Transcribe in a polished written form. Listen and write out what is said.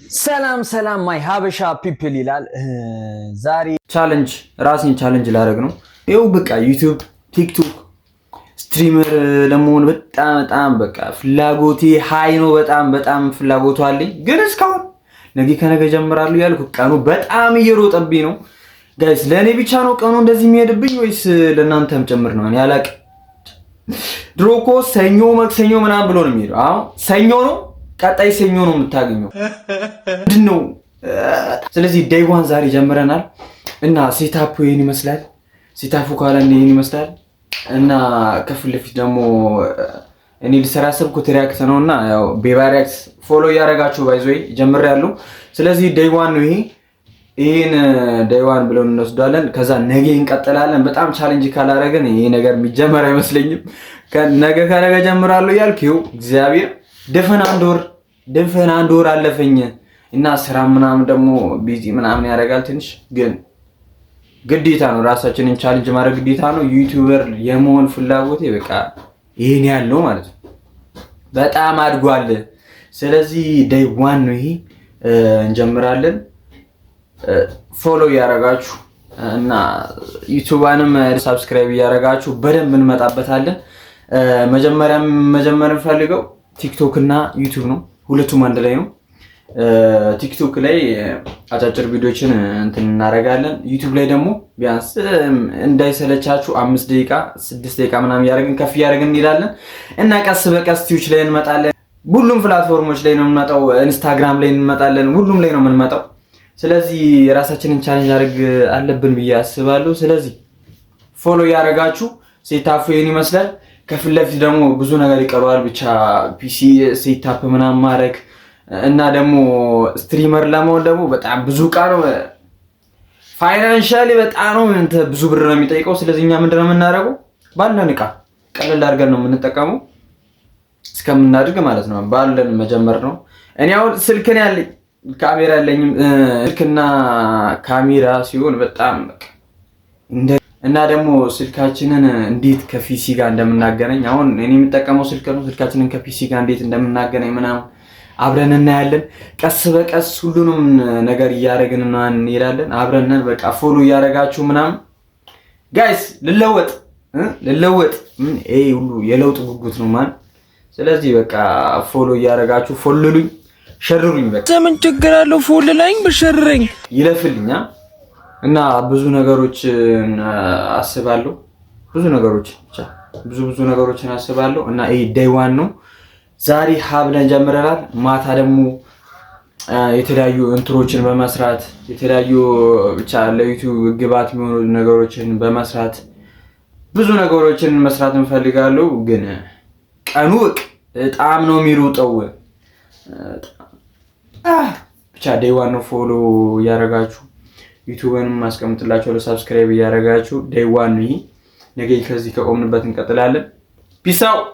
ሰላም ማይ ሀበሻ ፒፕል ይላል። ዛሬ ቻሌንጅ ራሴን ቻሌንጅ ላደርግ ነው። ይኸው በቃ ዩቲዩብ፣ ቲክቶክ ስትሪመር ለመሆን በጣም በቃ ፍላጎቴ ሃይ ነው። በጣም ፍላጎቱ አለኝ። ግን እስካሁን ነገ ከነገ ጀምራለሁ ያልኩ ቀኑ በጣም እየሮጠብኝ ነው። ጋይስ ለኔ ብቻ ነው ቀኑ እንደዚህ የሚሄድብኝ ወይስ ለእናንተም ጭምር ነው? እኔ አላቅም። ድሮ እኮ ሰኞ መክሰኞ ምናምን ብሎ ነው የሚሄደው። አሁን ሰኞ ነው፣ ቀጣይ ሰኞ ነው የምታገኘው። ምንድነው? ስለዚህ ዴይ ዋን ዛሬ ጀምረናል እና ሴታፑ ይሄን ይመስላል። ሴታፑ ካለ ይሄን ይመስላል እና ከፊት ለፊት ደግሞ እኔ ልሰራ ያሰብኩት ሪያክት ነውና ያው ቤባ ሪያክት ፎሎ ያረጋችሁ ባይዞይ ጀምሬያለሁ። ስለዚህ ዴይ ዋን ነው ይሄን ዴይ ዋን ብለን እንወስዳለን። ከዛ ነገ እንቀጥላለን። በጣም ቻሌንጅ ካላረገን ይሄ ነገር የሚጀመር አይመስለኝም። ነገ ከነገ ጀምራለሁ ያልኩው እግዚአብሔር ደፈና አንድ ወር አለፈኝ እና ስራ ምናምን ደግሞ ቢዚ ምናምን ያደርጋል ትንሽ። ግን ግዴታ ነው ራሳችንን ቻሌንጅ ማድረግ ግዴታ ነው። ዩቲዩበር የመሆን ፍላጎቴ በቃ ይሄን ያለው ማለት ነው። በጣም አድጓል። ስለዚህ ዴይ ዋን ነው ይሄ። እንጀምራለን። ፎሎ ያረጋችሁ እና ዩቲዩባንም ሰብስክራይብ ያረጋችሁ በደንብ እንመጣበታለን። መጀመር ፈልገው ቲክቶክ እና ዩቲዩብ ነው። ሁለቱም አንድ ላይ ነው። ቲክቶክ ላይ አጫጭር ቪዲዮችን እንትን እናደርጋለን። ዩቲዩብ ላይ ደግሞ ቢያንስ እንዳይሰለቻችሁ 5 ደቂቃ 6 ደቂቃ ምናምን ያደርግን ከፍ ያደርግን እንሄዳለን እና ቀስ በቀስ ቲዩች ላይ እንመጣለን። ሁሉም ፕላትፎርሞች ላይ ነው የምንመጣው። ኢንስታግራም ላይ እንመጣለን። ሁሉም ላይ ነው የምንመጣው። ስለዚህ የራሳችንን ቻሌንጅ አድርግ አለብን ብዬ አስባለሁ። ስለዚህ ፎሎ ያደርጋችሁ ሴታፑ ይሄን ይመስላል። ከፊት ለፊት ደግሞ ብዙ ነገር ይቀረዋል። ብቻ ፒሲ ሴታፕ ምናምን ማድረግ እና ደግሞ ስትሪመር ለመሆን ደግሞ በጣም ብዙ ዕቃ ነው። ፋይናንሻሊ በጣም ነው ብዙ ብር ነው የሚጠይቀው። ስለዚህ እኛ ምንድነው የምናደርገው? ባለን ዕቃ ቀለል አድርገን ነው የምንጠቀመው እስከምናድግ ማለት ነው። ባለን መጀመር ነው። እኔ አሁን ስልክ ነው ያለኝ፣ ካሜራ ያለኝም። ስልክና ካሜራ ሲሆን በጣም እና ደግሞ ስልካችንን እንዴት ከፒሲ ጋር እንደምናገናኝ አሁን እኔ የምጠቀመው ስልክ ነው። ስልካችንን ከፒሲ ጋር እንዴት እንደምናገናኝ ምናምን አብረን እናያለን። ቀስ በቀስ ሁሉንም ነገር እያደረግን እንሄዳለን። አብረን በቃ ፎሎ እያደረጋችሁ ምናምን ጋይስ ልለወጥ ይሄ ሁሉ የለውጥ ጉጉት ነው ማን። ስለዚህ በቃ ፎሎ እያደረጋችሁ ፎልሉኝ፣ ሸርሩኝ። በቃ ምን ችግር አለው? ፎል ላይኝ በሸርረኝ ይለፍልኛ እና ብዙ ነገሮችን አስባለሁ። ብዙ ነገሮችን አስባለሁ እና ይሄ ዴይ ዋን ነው። ዛሬ ሀብለን ጀምረናል። ማታ ደግሞ የተለያዩ እንትሮችን በመስራት የተለያዩ ብቻ ለዩቲዩብ ግባት የሚሆኑ ነገሮችን በመስራት ብዙ ነገሮችን መስራት እንፈልጋለሁ። ግን ቀኑ በጣም ነው የሚሮጠው። ብቻ ዴይ ዋን ነው። ፎሎ እያደረጋችሁ ዩቲዩብንም ማስቀምጥላችሁ ለሰብስክራይብ እያደረጋችሁ ዴይ ዋን ነው ይሄ። ነገ ከዚህ ከቆምንበት እንቀጥላለን። ፒስ አውት